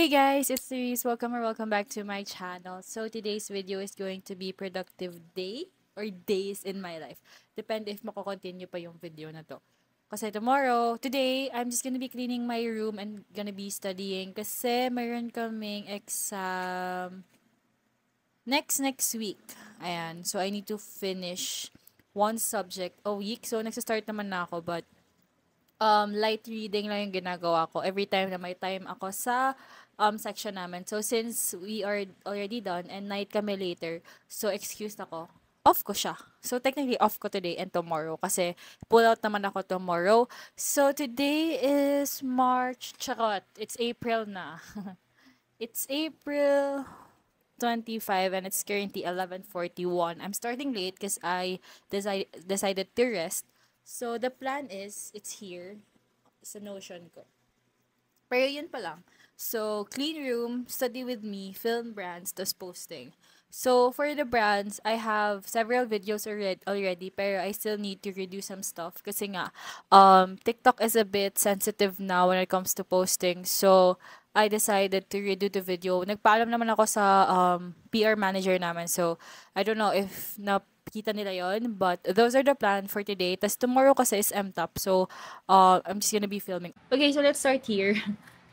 Hey guys, it's Therese. Welcome or welcome back to my channel. So today's video is going to be productive day or days in my life. Depende if mako-continue pa yung video na to. Kasi today, I'm just gonna be cleaning my room and gonna be studying kasi mayroon kaming exam next week. Ayan, so I need to finish one subject a week. So nagsa-start naman na ako but light reading lang yung ginagawa ko every time na may time ako sa section namin. So, since we are already done and night kami later, so excused ako. Off ko siya. So, technically, off ko today and tomorrow kasi pull out naman ako tomorrow. So, today is March, charot, it's April na. It's April 25 and it's currently 11:41. I'm starting late because I decided to rest. So, the plan is, it's here sa Notion ko. Pero yun pa lang. So, clean room, study with me, film brands, tas posting. So, for the brands, I have several videos already, pero I still need to redo some stuff. Kasi nga, TikTok is a bit sensitive now when it comes to posting. So, I decided to redo the video. Nagpaalam naman ako sa PR manager namin. So, I don't know if nakita nila yon, but those are the plan for today. Tas tomorrow kasi is MTOP. So, I'm just gonna be filming. Okay, so let's start here.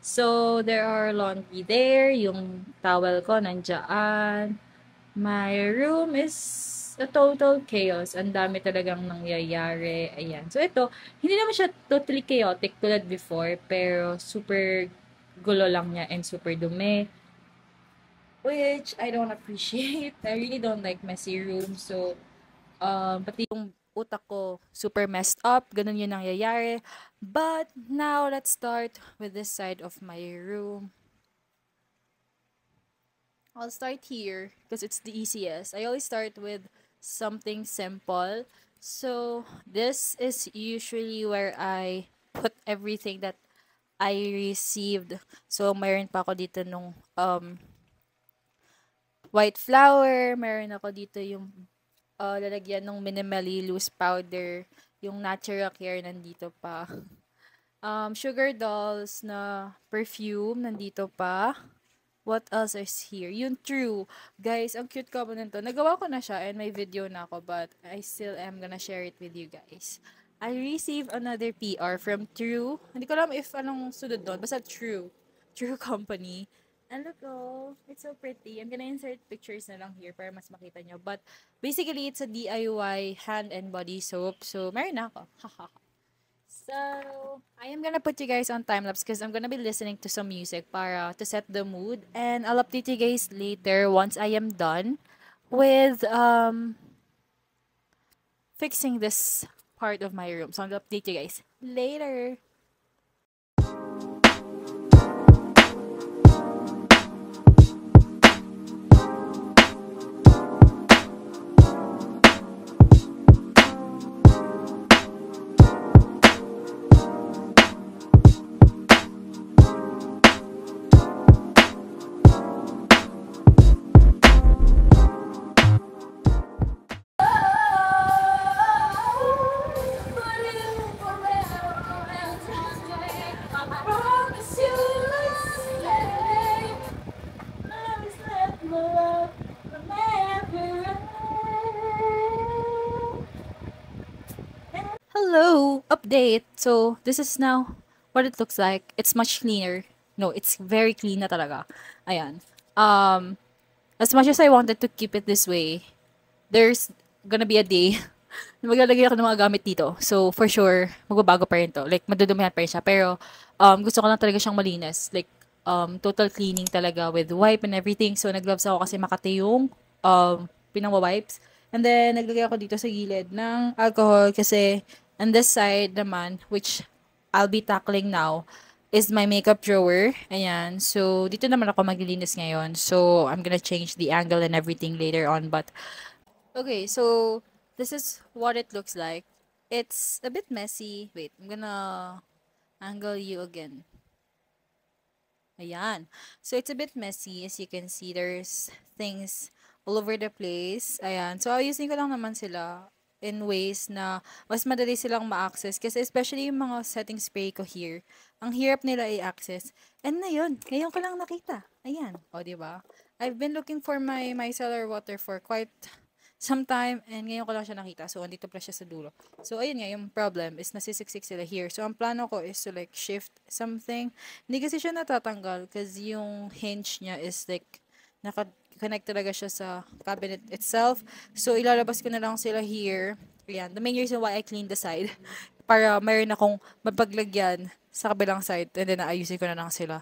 So, there are laundry there. Yung towel ko nandyan. My room is a total chaos. Ang dami talagang nangyayari. Ayan. So, ito, hindi naman siya totally chaotic tulad before, pero super gulo lang niya and super dumi. Which I don't appreciate. I really don't like messy rooms. So, pati yung utak ko super messed up. Ganun yung nangyayari. But now, let's start with this side of my room. I'll start here because it's the easiest. I always start with something simple. So, this is usually where I put everything that I received. So, mayroon pa ako dito nung white flour. Mayroon ako dito yung lalagyan ng minimally loose powder. Yung natural care nandito pa. Sugar dolls na perfume nandito pa. What else is here? Yung True. Guys, ang cute ko nito. Nagawa ko na siya and may video na ako but I still am gonna share it with you guys. I received another PR from True. Hindi ko alam if anong sunod doon. Basta True. True Company. And look, oh, it's so pretty. I'm gonna insert pictures na lang here para mas makita nyo. But basically, it's a DIY hand and body soap. So, meron na ako. So, I am gonna put you guys on time lapse because I'm gonna be listening to some music para to set the mood, and I'll update you guys later once I am done with fixing this part of my room. So I'll update you guys later. Hello, update. So, this is now what it looks like. It's much cleaner. No, it's very clean na talaga. Ayan. As much as I wanted to keep it this way, there's gonna be a day na maglalagay ako ng mga gamit dito. So, for sure, magbabago pa rin to. Like, madudumihan pa rin siya. Pero, gusto ko lang talaga siyang malinis. Like, total cleaning talaga with wipe and everything. So, nag-gloves ako kasi makati yung pinang-wipes. And then, naglagay ako dito sa gilid ng alcohol kasi on this side naman, which I'll be tackling now, is my makeup drawer. Ayan. So, dito naman ako maglilinis ngayon. So, I'm gonna change the angle and everything later on. But, okay, so, this is what it looks like. It's a bit messy. Wait, I'm gonna angle you again. Ayan. So, it's a bit messy. As you can see, there's things all over the place. Ayan. So, ayusin ko lang naman sila. in ways na mas madali silang ma-access. Kasi especially yung mga setting spray ko here, ang hirap nila i-access. And na yun, ngayon ko lang nakita. Ayan. O, di ba? I've been looking for my micellar water for quite some time and ngayon ko lang siya nakita. So, andito pala siya sa dulo. So, ayun nga, yung problem is nasisiksik sila here. So, ang plano ko is to like shift something. Hindi kasi siya natatanggal kasi yung hinge niya is like naka-connect talaga siya sa cabinet itself. So, ilalabas ko na lang sila here. Ayan. The main reason why I clean the side para mayroon akong mapaglagyan sa kabilang side and then naayusin ko na lang sila.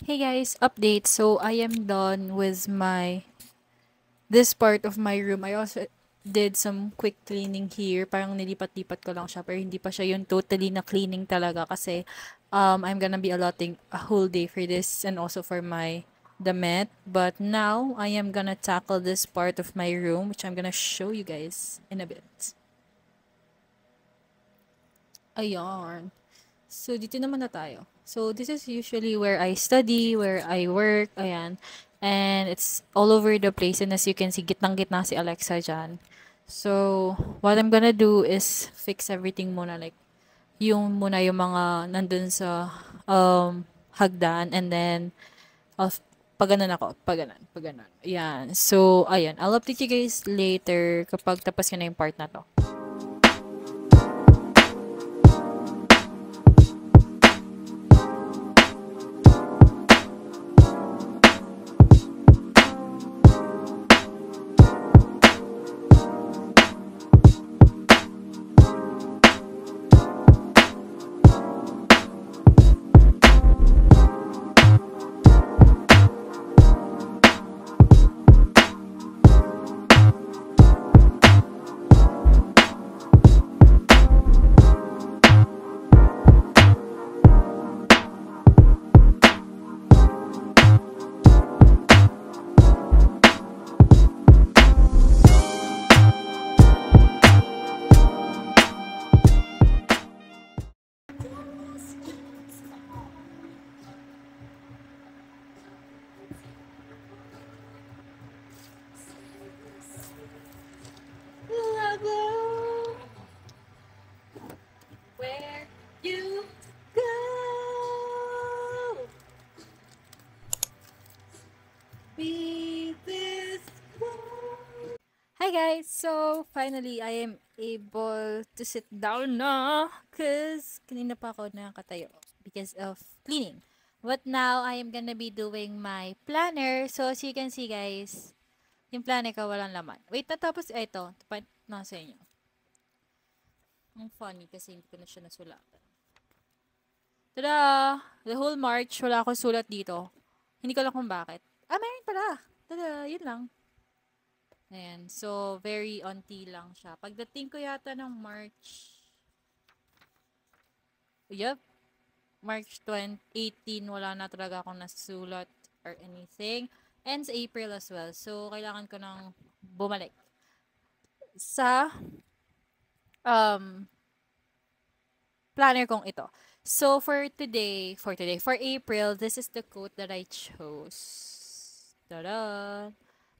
Hey guys, update. So, I am done with this part of my room. I also did some quick cleaning here. Parang nilipat-lipat ko lang siya. Pero hindi pa siya yung totally na cleaning talaga. Kasi, I'm gonna be allotting a whole day for this and also for my damit. But now, I am gonna tackle this part of my room, which I'm gonna show you guys in a bit. Ayan. So, dito naman na tayo. So, this is usually where I study, where I work, ayan. And it's all over the place. And as you can see, gitnang-gitna si Alexa dyan. So, what I'm gonna do is fix everything muna. Like, yung muna yung mga nandun sa hagdan. And then, paganan ako. Paganan. Ayan. So, ayan. I'll update you guys later kapag tapos ko na yung part na to. Where you go. Be this one. Hi guys! So, finally, I am able to sit down na because kanina pa ako nakatayo because of cleaning. But now, I am gonna be doing my planner. So, as you can see guys, yung planner ko walang laman. Wait, natapos ito. Tapat na sa inyo. Ang funny kasi hindi ko na siya nasulatan. Tada! The whole March, wala akong sulat dito. Hindi ko alam kung bakit. Ah, meron pala. Tada! Yun lang. Ayan. So, very onti lang siya. Pagdating ko yata ng March, yep, March 2018, wala na talaga akong nasulat or anything. And sa April as well. So, kailangan ko nang bumalik sa planner kong ito. So, for April, this is the quote that I chose. Ta-da!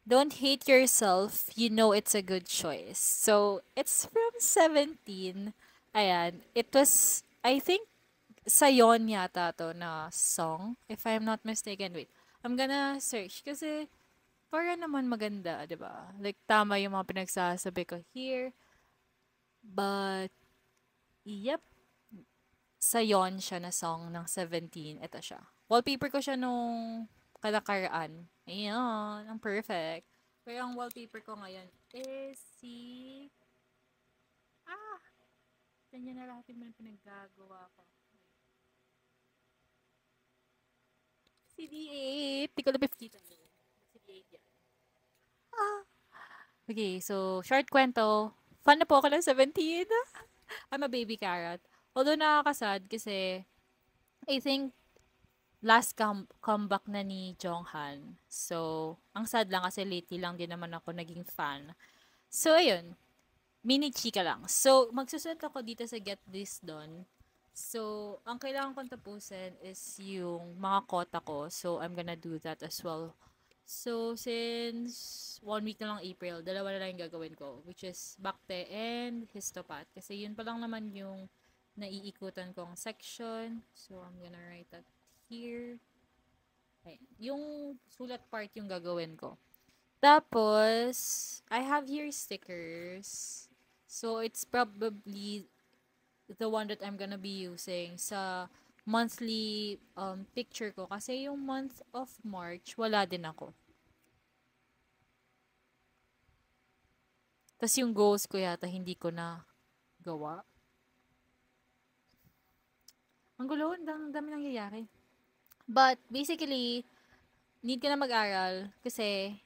Don't hate yourself. You know it's a good choice. So, it's from 17. Ayan. It was, I think, Sayon yata to na song. If I'm not mistaken. Wait. I'm gonna search. Kasi, para naman maganda, di ba? Like, tama yung mga pinagsasabi ko here. But, yep, sayon siya na song ng 17. Ito siya. Wallpaper ko siya nung kalakaraan. Ayan, ang perfect. Pero ang wallpaper ko ngayon is si... Ah! Ganyan na lahat yung mga pinaggagawa ko. Si D8. Di ko na pipikita. Si D8 yan. Ah! Okay, so, short kwento. Fan na po ako ng 17. I'm a baby carrot. Although nakakasad kasi I think last comeback na ni Jonghan. So, ang sad lang kasi lately lang din naman ako naging fan. So, ayun. Mini chika lang. So, magsusulat ako dito sa Get This Done. So, ang kailangan kong tapusin is yung mga kota ko. So, I'm gonna do that as well. So, since 1 week na lang April, dalawa na lang yung gagawin ko. Which is Bakte and Histopath. Kasi yun pa lang naman yung naiikutan kong section. So, I'm gonna write that here. Ayan. Yung sulat part yung gagawin ko. Tapos, I have here stickers. So, it's probably the one that I'm gonna be using sa monthly picture ko. Kasi yung month of March, wala din ako. Tapos yung goals ko yata, hindi ko na gawa. Ang gulo, ang dami nangyayari. But, basically, need ko na mag-aral kasi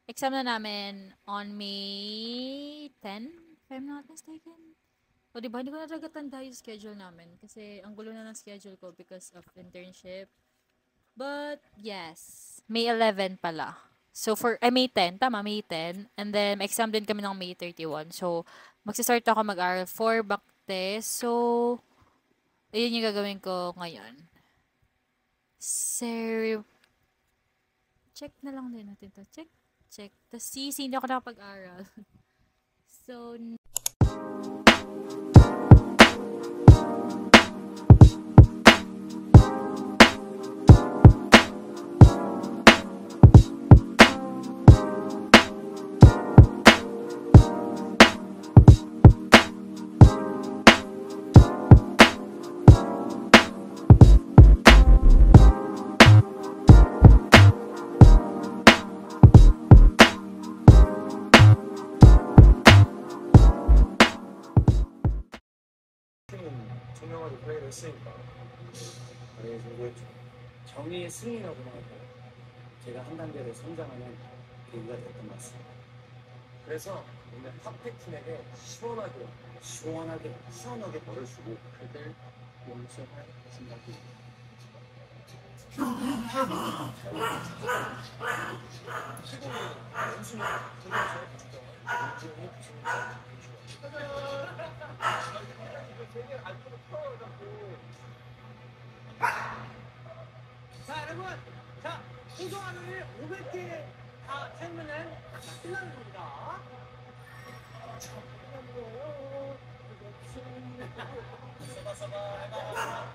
exam na namin on May 10, if I'm not mistaken. O, diba? Hindi ko na talaga tanda yung schedule namin kasi ang gulo na ng schedule ko because of internship. But, yes. May 11 pala. So, May 10. Tama, May 10. And then, exam din kami ng May 31. So, magsistart ako mag-aral for back test. So, ayun yung gagawin ko ngayon. Check na lang din natin to. Check. Tapos, hindi ako nakapag-aral. So, 투명하게 플레이를 했으니까 그래서 이게 정의의 승리라고 하고 제가 한 단계를 성장하는 계기가 됐던 것 같습니다. 그래서 오늘 핫팩팀에게 시원하게 벌을 주고 그들 용서할 생각이 시공이 연순이 자, 여러분. 자, 소소한을 500개 다 채우면은 끝나는 겁니다. 서봐, 해봐.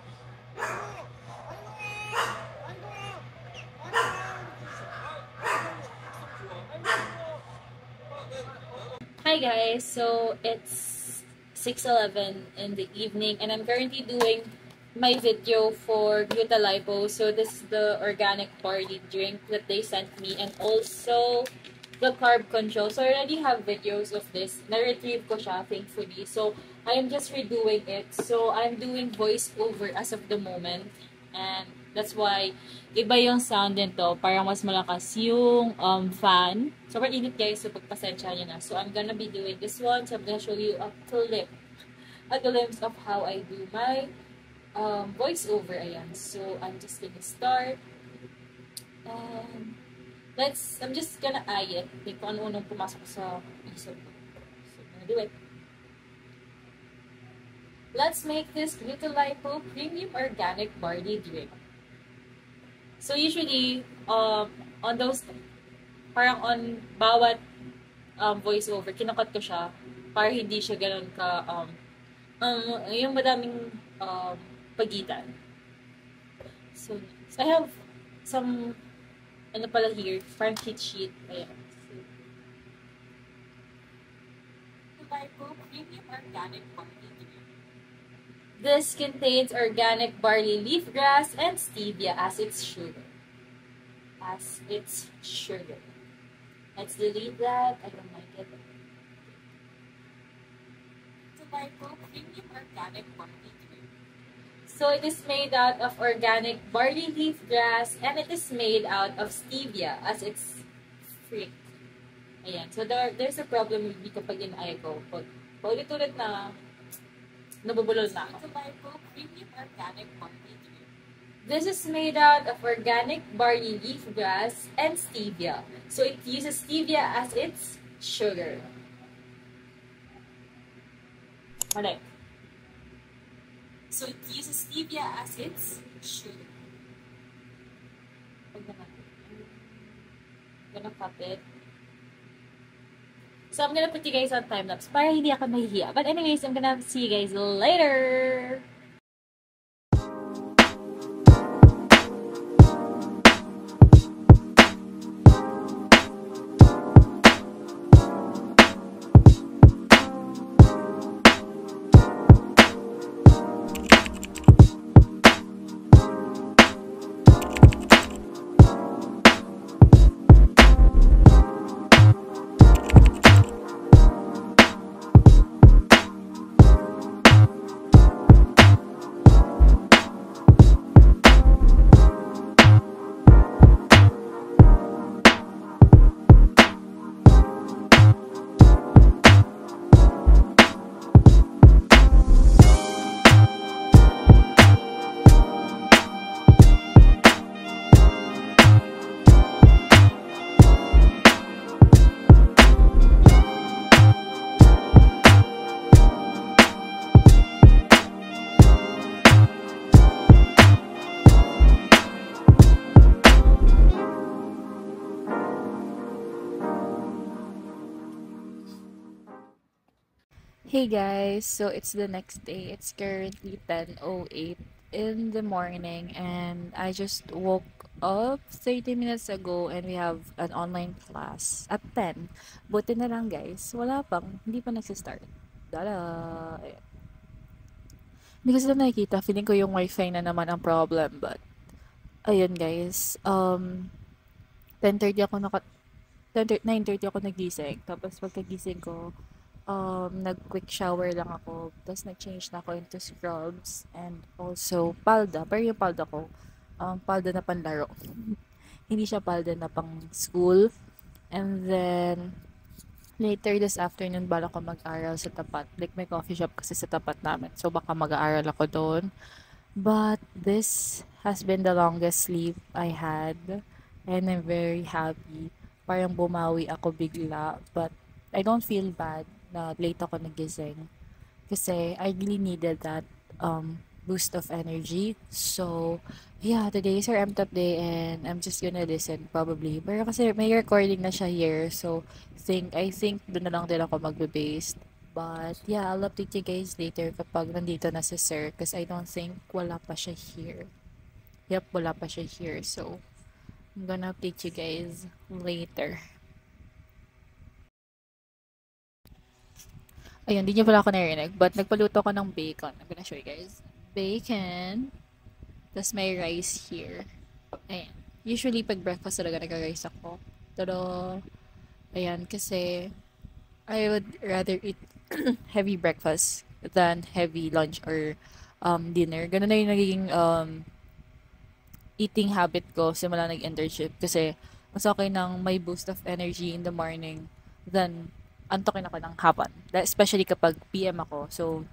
hi guys, so it's 6:11 in the evening and I'm currently doing my video for Glutalipo. So this is the organic barley drink that they sent me and also the carb control. So I already have videos of this. Na-retrieve ko siya, thankfully. So I'm just redoing it. So I'm doing voiceover as of the moment. And that's why iba yung sound nito. Parang mas malakas yung fan. Sobrang init guys, so pagpasensya nyo na. So I'm gonna be doing this one. So I'm gonna show you a glimpse of how I do my voiceover. Ayan. So I'm just gonna start. And I'm just gonna eye it. Think kung ano-anong pumasok sa isip ko. So I'm gonna do it. Let's make this Glutalipo Premium Organic Barley Drink. So usually, on those, parang on bawat voiceover, kinakat ko siya para hindi siya ganun ka, yung madaming pagitan. So I have some, ano pala here, parang cheat sheet. Ayan. Lipo Premium Organic Barley Drink. This contains organic barley leaf grass and stevia as its sugar. Let's delete that. I don't like it. The Lipo Premium Organic Barley Drink. So it is made out of organic barley leaf grass and it is made out of stevia as its fruit. Ayan. So there's a problem with me kapag in-eye ko. Pag paulit-ulit na nabubulol na ako. This is made out of organic barley leaf grass and stevia. So it uses stevia as its sugar. Alright. So it uses stevia as its sugar. I'm gonna cut it. So I'm gonna put you guys on time-lapse para hindi ako nahihiya. But anyways, I'm gonna see you guys later! Hey guys, so it's the next day. It's currently 10:08 in the morning and I just woke up 30 minutes ago and we have an online class at 10. Buti na lang guys, wala pang, hindi pa nagsistart. Dada! Ayan. Hindi ko sila nakikita, feeling ko yung wifi na naman ang problem but ayun guys, 10:30 ako 9:30 ako nagising. Tapos pagkagising ko, nag-quick shower lang ako. Tapos nag-change na ako into scrubs and also palda. Pero yung palda ko, palda na panlaro. Hindi siya palda na pang school. And then, later this afternoon, bala ko mag-aral sa tapat. Like, may coffee shop kasi sa tapat namin. So, baka mag-aaral ako doon. But, this has been the longest sleep I had. And I'm very happy. Parang bumawi ako bigla. But, I don't feel bad na late ako nagising kasi I really needed that boost of energy. So, yeah, today is our MTOP day and I'm just gonna listen probably. Pero kasi may recording na siya here. So, I think doon na lang din ako magbe-based. But, yeah, I'll update you guys later kapag nandito na si Sir because I don't think wala pa siya here. Yep, wala pa siya here. So, I'm gonna update you guys later. Ayun, hindi niyo pala ako narinig. But, nagpaluto ko ng bacon. I'm gonna show you guys. Bacon. Tapos may rice here. Ayan. Usually, pag breakfast talaga nag-rice ako. Pero, ayan, kasi I would rather eat heavy breakfast than heavy lunch or dinner. Ganun na yung nagiging eating habit ko simula nag-internship. Kasi, mas okay nang may boost of energy in the morning than antokin ako ng hapon. Especially kapag PM ako. So,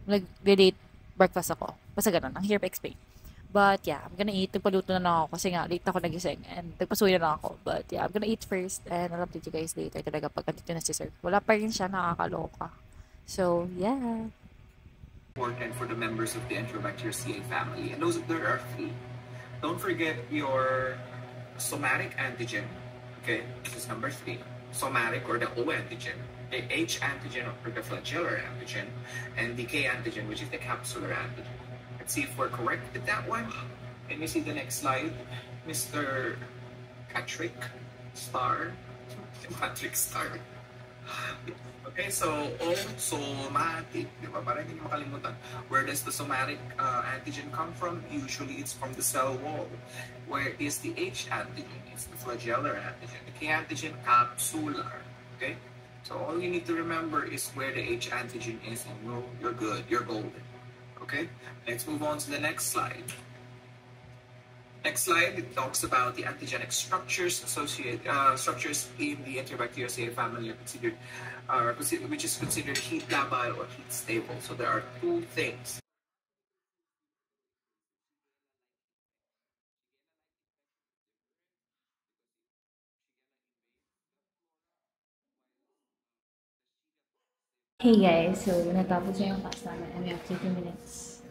nag-late breakfast ako. Basta ganun. Ang hirap explain. But, yeah, I'm gonna eat. Nagpaluto na lang ako kasi nga, late ako nagising. And nagpasuyo na lang ako. But, yeah, I'm gonna eat first. And I'll update you guys later talaga pag andito na si Sir. Wala pa rin siya, nakakaloka. So, yeah. Important for the members of the Enterobacter CA family. And those there are 3. Don't forget your somatic antigen. Okay, this is number 3. Somatic or the O antigen, the H antigen or the flagellar antigen, and the K antigen, which is the capsular antigen. Let's see if we're correct with that one. Can you see the next slide? Mr. Patrick Star. Patrick Star. Okay, so somatic, di ba? Para hindi makalimutan. Where does the somatic antigen come from? Usually it's from the cell wall. Where is the H antigen? It's the flagellar antigen. The K antigen, capsular. Okay? So all you need to remember is where the H antigen is, and you're good. You're golden. Okay? Let's move on to the next slide. Next slide, it talks about the antigenic structures structures in the Enterobacteriaceae family are considered, which is considered heat labile or heat stable. So there are two things. Hey guys, so natapos na yung class namin and we have 30 minutes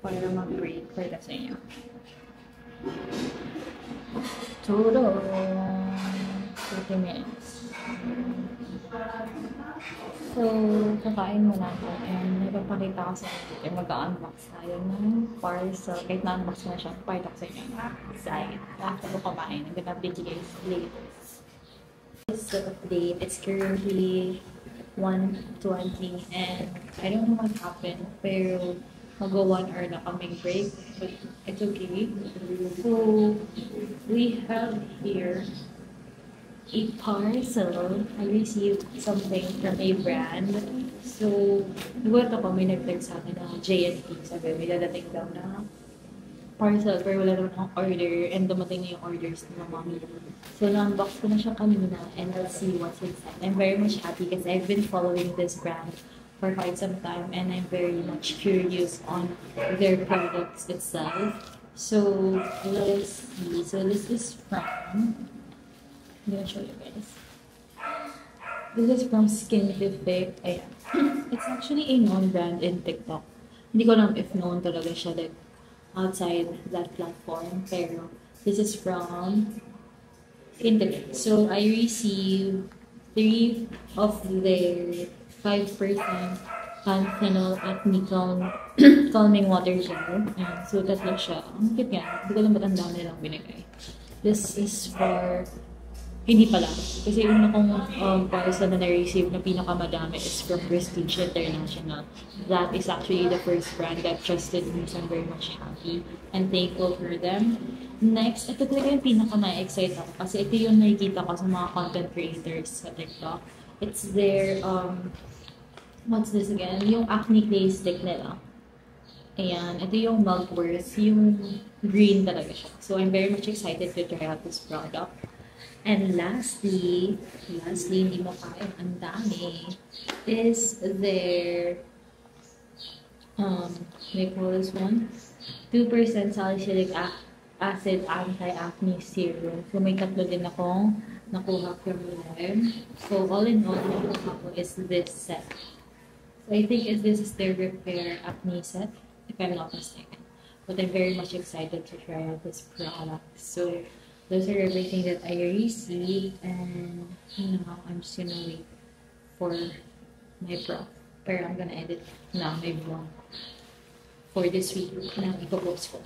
para mag-break for the sa inyo. Total 30 minutes. So, kakain muna ako and nagpapakita ko sa inyo mag-unbox tayo ng parcel. Kahit na-unbox na siya, pakita ko sa inyo. Excited. After ko kumain, I'm gonna update you guys later. This update, it's currently 1:20 and I don't know what happened, pero mag-1 hour na kaming break, but it's okay. So, we have here a parcel. I received something from a brand. So, nagulat ako, may nag-text sa akin na JNT. Sabi, may dadating daw na parcel, pero wala naman akong order and dumating na yung orders ng mommy. So, na-unbox ko na siya kanina and I'll see what's inside. I'm very much happy because I've been following this brand for quite some time and I'm very much curious on their products itself. So, let's see. So, this is from, I'm gonna show you guys. This is from Skintific. Ayan. It's actually a known brand in TikTok. Hindi ko alam if known talaga siya like outside that platform. Pero this is from Skintific. So I received 3 of their 5% panthenol acne calming water gel. Ayan. So tatlo siya. Ang cute nga. Hindi ko alam ba't ang dami nilang binigay. This is for hindi pala. Kasi yung una kong parcel na na-receive na pinakamadami is from Prestige International. That is actually the first brand that trusted me, so I'm very much happy and thankful for them. Next, ito talaga yung pinaka-na-excite ako kasi ito yung nakikita ko sa mga content creators sa TikTok. It's their, what's this again? Yung acne clay stick nila. Ayan, ito yung Milkworth, yung green talaga siya. So I'm very much excited to try out this product. And lastly, hindi mo kaya, ang dami, is their, they call this one, 2% salicylic acid anti-acne serum. So may tatlo din akong nakuha from them. So all in all, nakuha ko is this set. So I think this is their repair acne set, if I'm not mistaken. But I'm very much excited to try out this product. So those are everything that I received, and now I'm just gonna wait for my prof. Pero I'm gonna edit na my vlog for this week na ipo-post ko.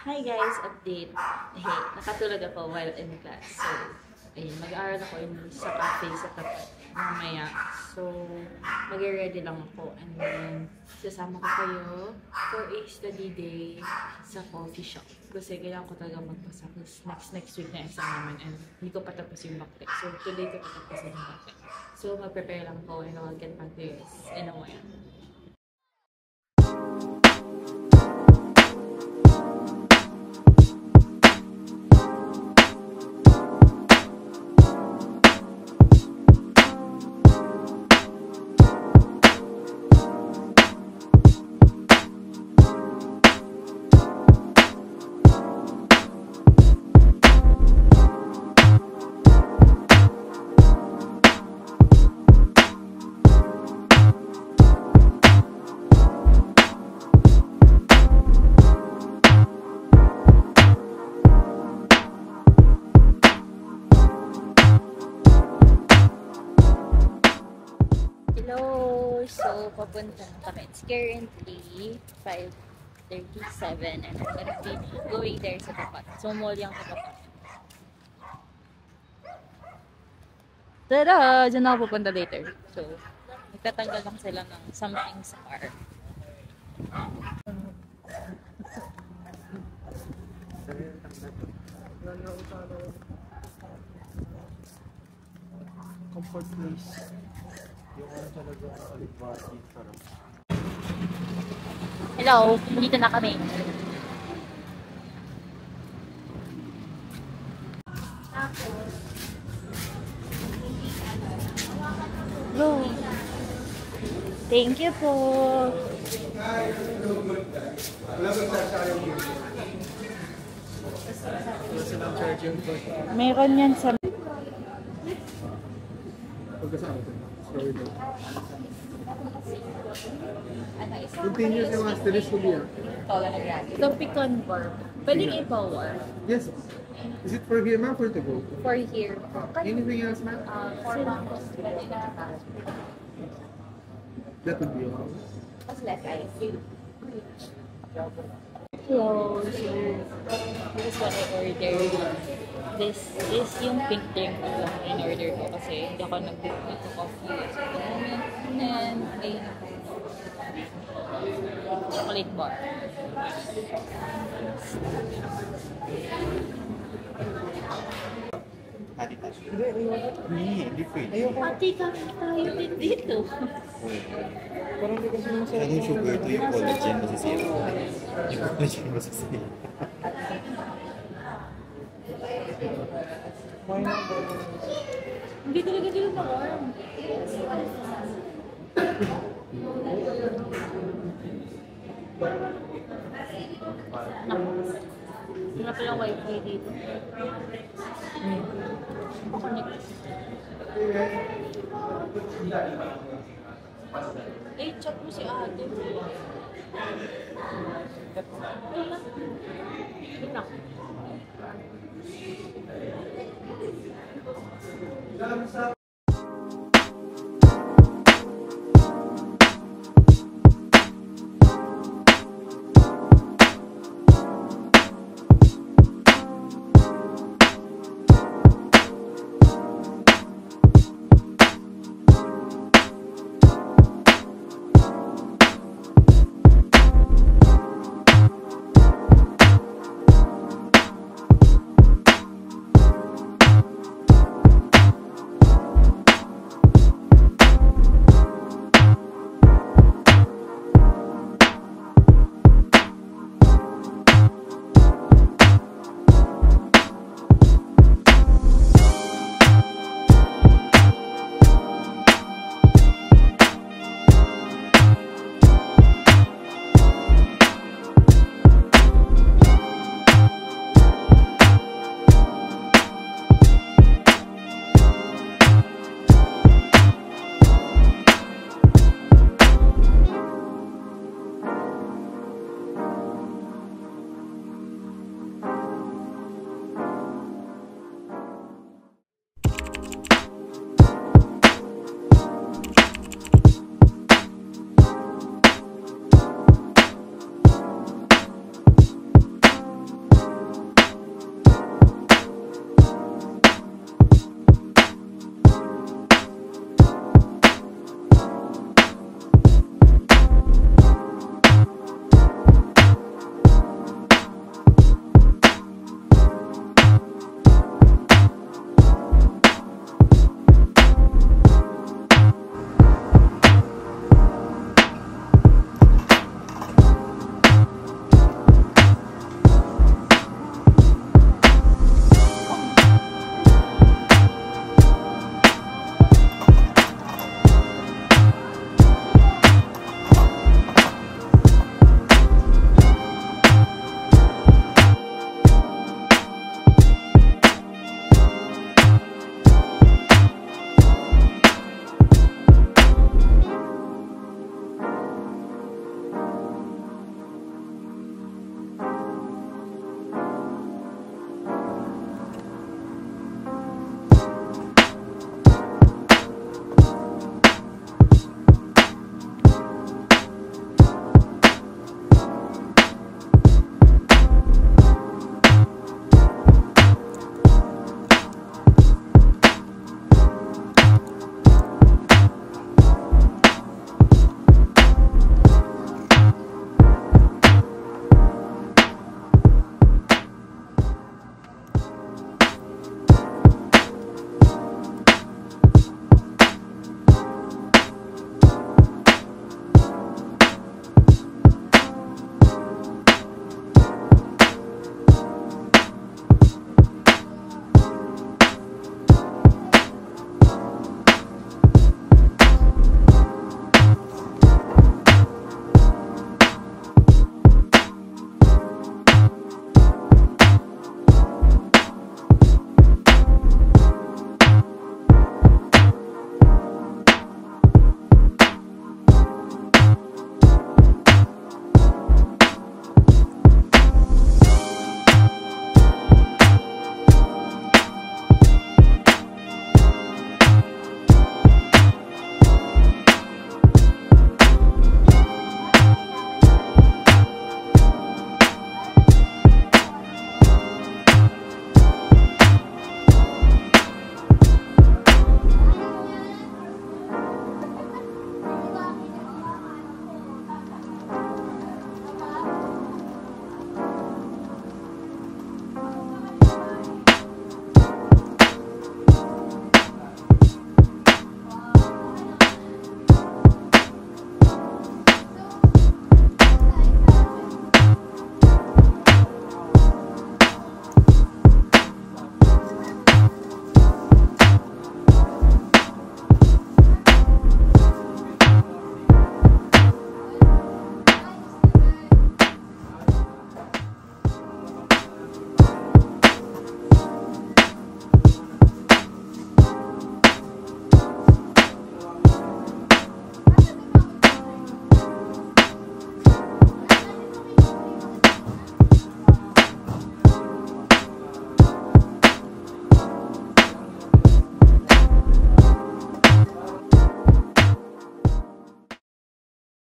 Hi guys, update. Hey, nakatulog ako while in class. So, ayun, mag-aaral ako sa cafe sa tapat mamaya. So, mag-ready lang ako and then sasama ko kayo for a study day sa coffee shop. Kasi kailangan ko talaga magpasa kasi next week na exam naman and hindi ko patapos yung backpack. So, today ko patapos yung backpack. So, mag-prepare lang po and I'll get back to you in a while. pupunta na kami. It's currently 5:37 and I'm gonna be going there sa tapat. So, mall yung sa tapat. Tada! Diyan ako pupunta later. So, nagtatanggal lang sila ng something sa car. Comfort place. Yung ano talaga ang alibati. Sarap. Hello! Dito na kami. Go! Thank you po! Wala silang charging cord. Meron yan sa... Pagkasama ko. Sorry daw. Ano isa? Continuous yung asterisk ko niya. Ito pecan bar. Pwedeng ipower. Yes. Is it for here, ma'am, or to go? For here. Anything else, ma'am? For mangoes. That would be all. Mas less ice. Hello, sir. This is what I ordered. This is yung pink drink ko lang in-order ko kasi hindi ako nag-book nito coffee at the moment. And then, may chocolate bar. Hindi pwede. Ate, kami tayo din dito. Parang hindi kasi naman sa... Anong sugar to yung collagen masisira? Yung collagen masisira. Why not? Hindi talaga dito na-warm. Wala pa lang wifi dito. Connect. Eh, chat mo si ate. Wait lang.